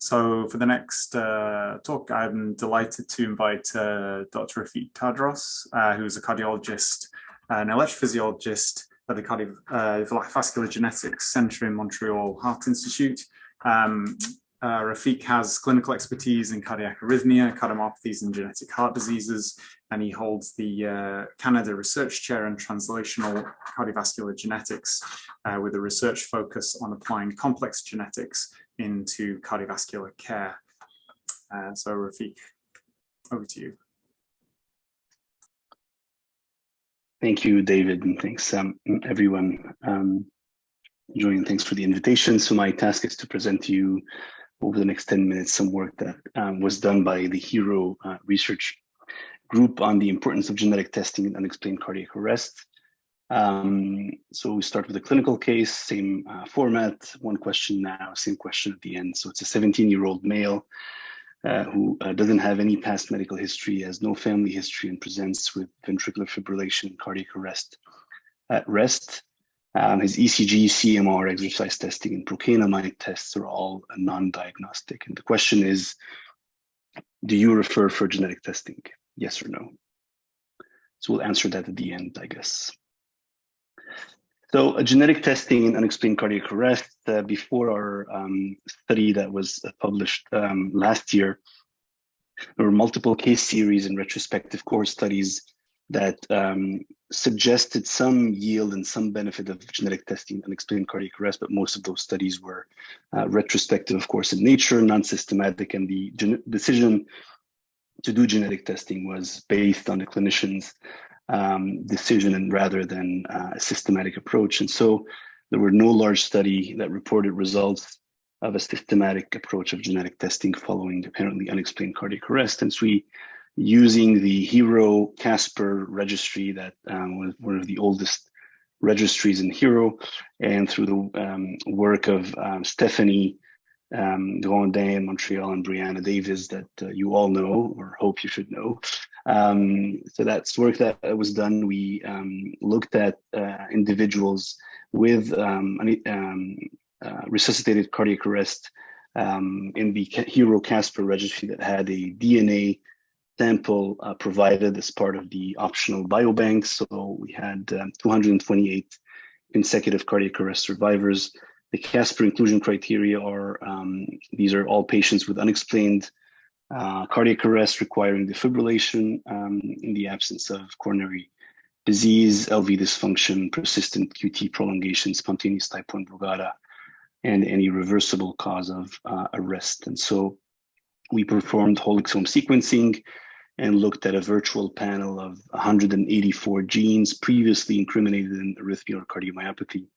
So for the next talk, I'm delighted to invite Dr. Rafik Tadros, who's a cardiologist, an electrophysiologist at the Cardiovascular Genetics Center in Montreal Heart Institute. Rafik has clinical expertise in cardiac arrhythmia, cardiomyopathies, and genetic heart diseases, and he holds the Canada Research Chair in Translational Cardiovascular Genetics with a research focus on applying complex genetics into cardiovascular care. So Rafik, over to you. Thank you, David, and thanks everyone joining. Thanks for the invitation. So my task is to present to you over the next 10 minutes some work that was done by the HiRO research group on the importance of genetic testing in unexplained cardiac arrest. So we start with a clinical case, same format, one question now, same question at the end. So it's a 17-year-old male who doesn't have any past medical history, has no family history, and presents with ventricular fibrillation and cardiac arrest at rest. His ECG, CMR, exercise testing, and procainamide tests are all non-diagnostic. And the question is, do you refer for genetic testing? Yes or no? So we'll answer that at the end, I guess. So genetic testing in unexplained cardiac arrest, before our study that was published last year, there were multiple case series and retrospective cohort studies that suggested some yield and some benefit of genetic testing in unexplained cardiac arrest, but most of those studies were retrospective, of course, in nature, non-systematic, and the decision to do genetic testing was based on the clinician's decision and rather than a systematic approach. And so there were no large study that reported results of a systematic approach of genetic testing following apparently unexplained cardiac arrest. And so using the HiRO Casper registry that was one of the oldest registries in HiRO, and through the work of Stephanie Grandin in Montreal and Brianna Davis that you all know or hope you should know. So that's work that was done. We looked at individuals with resuscitated cardiac arrest in the HiRO Casper registry that had a DNA sample provided as part of the optional biobank. So we had 228 consecutive cardiac arrest survivors. The Casper inclusion criteria are, these are all patients with unexplained cardiac arrest requiring defibrillation in the absence of coronary disease, LV dysfunction, persistent QT prolongation, spontaneous type 1 brugada, and any reversible cause of arrest. And so we performed whole exome sequencing and looked at a virtual panel of 184 genes previously incriminated in arrhythmia or cardiomyopathy,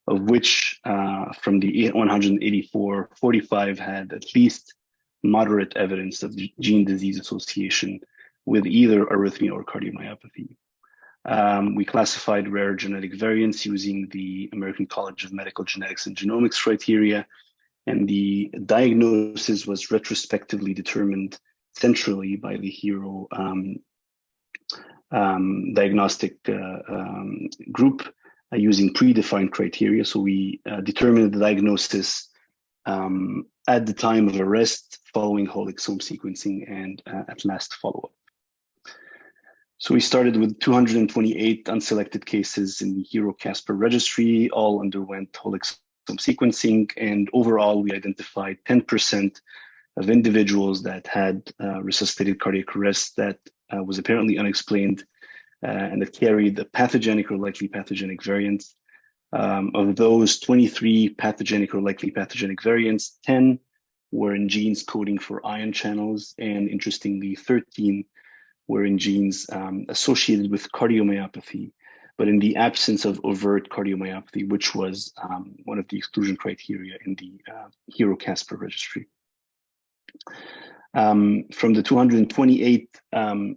of which from the 184, 45 had at least moderate evidence of gene disease association with either arrhythmia or cardiomyopathy. We classified rare genetic variants using the American College of Medical Genetics and Genomics criteria, and the diagnosis was retrospectively determined centrally by the HiRO diagnostic group using predefined criteria. So we determined the diagnosis at the time of arrest, following whole exome sequencing, and at last follow-up. So we started with 228 unselected cases in the HiRO Casper registry, all underwent whole exome sequencing, and overall we identified 10% of individuals that had resuscitated cardiac arrest that was apparently unexplained and that carried a pathogenic or likely pathogenic variant. Of those 23 pathogenic or likely pathogenic variants, 10 were in genes coding for ion channels, and interestingly, 13 were in genes associated with cardiomyopathy, but in the absence of overt cardiomyopathy, which was one of the exclusion criteria in the HiRO Casper registry. From the 228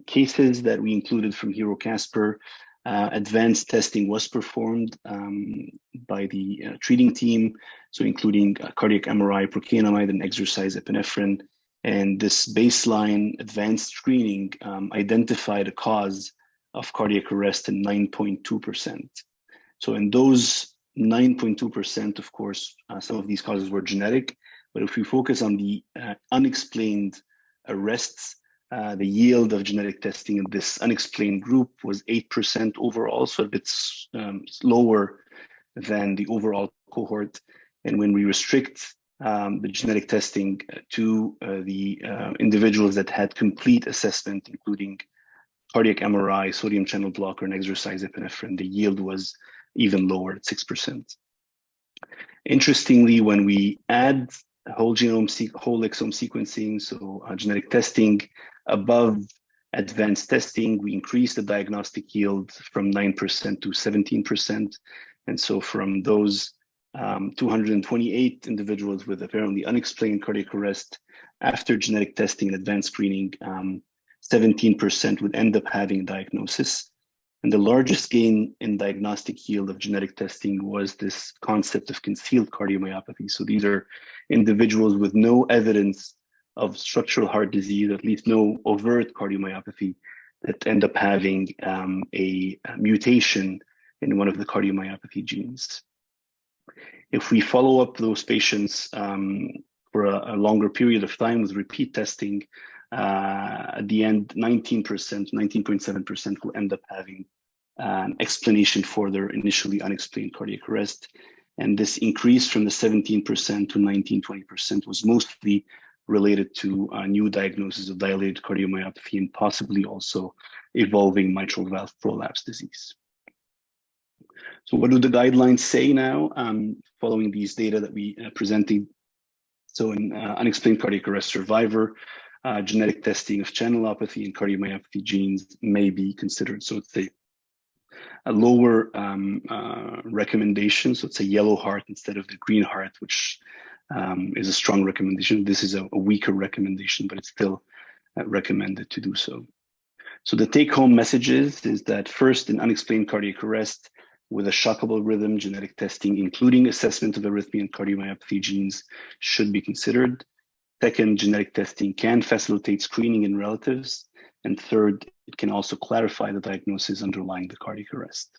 cases that we included from HiRO Casper, advanced testing was performed by the treating team, so including cardiac MRI, procainamide, and exercise epinephrine. And this baseline advanced screening identified a cause of cardiac arrest in 9.2%. So in those 9.2%, of course, some of these causes were genetic, But if we focus on the unexplained arrests, the yield of genetic testing in this unexplained group was 8% overall, so a bit lower than the overall cohort. And when we restrict the genetic testing to the individuals that had complete assessment, including cardiac MRI, sodium channel blocker, and exercise epinephrine, the yield was even lower at 6%. Interestingly, when we add whole exome sequencing, so genetic testing above advanced testing, we increase the diagnostic yield from 9% to 17%. And so from those 228 individuals with apparently unexplained cardiac arrest, after genetic testing and advanced screening, 17% would end up having a diagnosis. And the largest gain in diagnostic yield of genetic testing was this concept of concealed cardiomyopathy. So these are individuals with no evidence of structural heart disease, at least no overt cardiomyopathy, that end up having a mutation in one of the cardiomyopathy genes. If we follow up those patients for a longer period of time with repeat testing, at the end, 19.7% will end up having an explanation for their initially unexplained cardiac arrest. And this increase from the 17% to 19-20% was mostly related to new diagnosis of dilated cardiomyopathy and possibly also evolving mitral valve prolapse disease. So what do the guidelines say now following these data that we presented? So in unexplained cardiac arrest survivor, genetic testing of channelopathy and cardiomyopathy genes may be considered. So it's a lower recommendation. So it's a yellow heart instead of the green heart, which is a strong recommendation. This is a weaker recommendation, but it's still recommended to do so. So the take-home messages is that first, in unexplained cardiac arrest with a shockable rhythm, genetic testing, including assessment of arrhythmia and cardiomyopathy genes, should be considered. Second, genetic testing can facilitate screening in relatives. And third, it can also clarify the diagnosis underlying the cardiac arrest.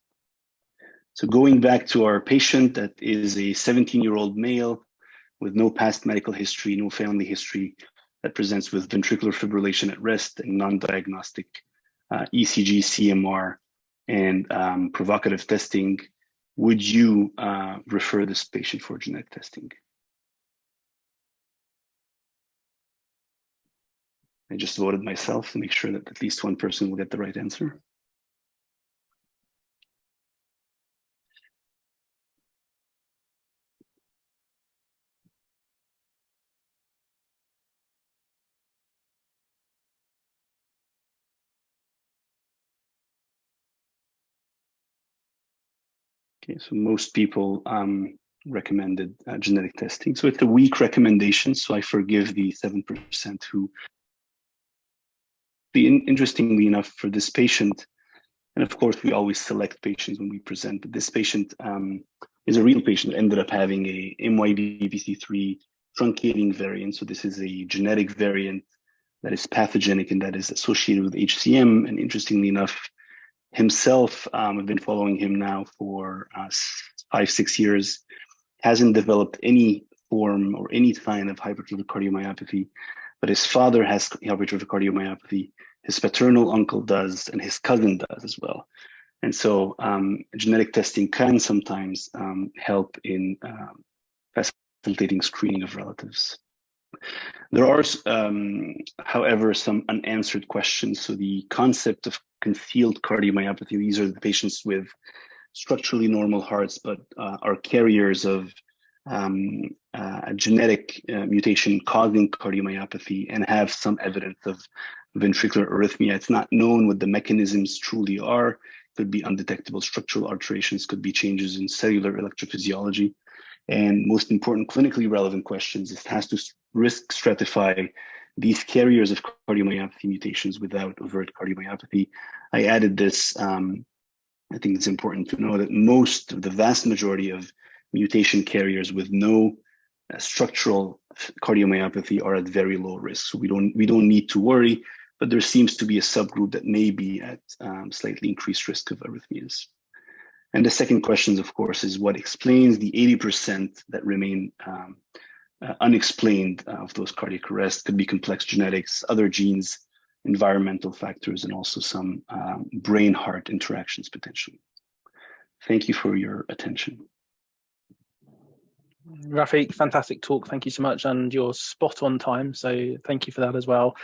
So going back to our patient, that is a 17-year-old male with no past medical history, no family history, that presents with ventricular fibrillation at rest and non-diagnostic ECG, CMR, and provocative testing, would you refer this patient for genetic testing? I just voted myself to make sure that at least one person will get the right answer. Okay, so most people recommended genetic testing. So it's a weak recommendation, so I forgive the 7% who, interestingly enough, for this patient, and of course we always select patients when we present, but this patient is a real patient that ended up having a MYBPC3 truncating variant. So this is a genetic variant that is pathogenic and that is associated with HCM. And interestingly enough, himself, I've been following him now for 5-6 years, hasn't developed any form or any sign of hypertrophic cardiomyopathy, but his father has hypertrophic cardiomyopathy, his paternal uncle does, and his cousin does as well. And so genetic testing can sometimes help in facilitating screening of relatives. There are, however, some unanswered questions. So the concept of concealed cardiomyopathy, these are the patients with structurally normal hearts, but are carriers of a genetic mutation causing cardiomyopathy and have some evidence of ventricular arrhythmia. It's not known what the mechanisms truly are. Could be undetectable structural alterations, could be changes in cellular electrophysiology. And most important, clinically relevant questions, it has to risk stratify these carriers of cardiomyopathy mutations without overt cardiomyopathy. I added this. I think it's important to know that most of the vast majority of mutation carriers with no structural cardiomyopathy are at very low risk. So we don't need to worry, but there seems to be a subgroup that may be at slightly increased risk of arrhythmias. And the second question, of course, is what explains the 80% that remain unexplained of those cardiac arrests. Could be complex genetics, other genes, environmental factors, and also some brain-heart interactions potentially. Thank you for your attention. Rafik, fantastic talk. Thank you so much. And you're spot on time. So thank you for that as well.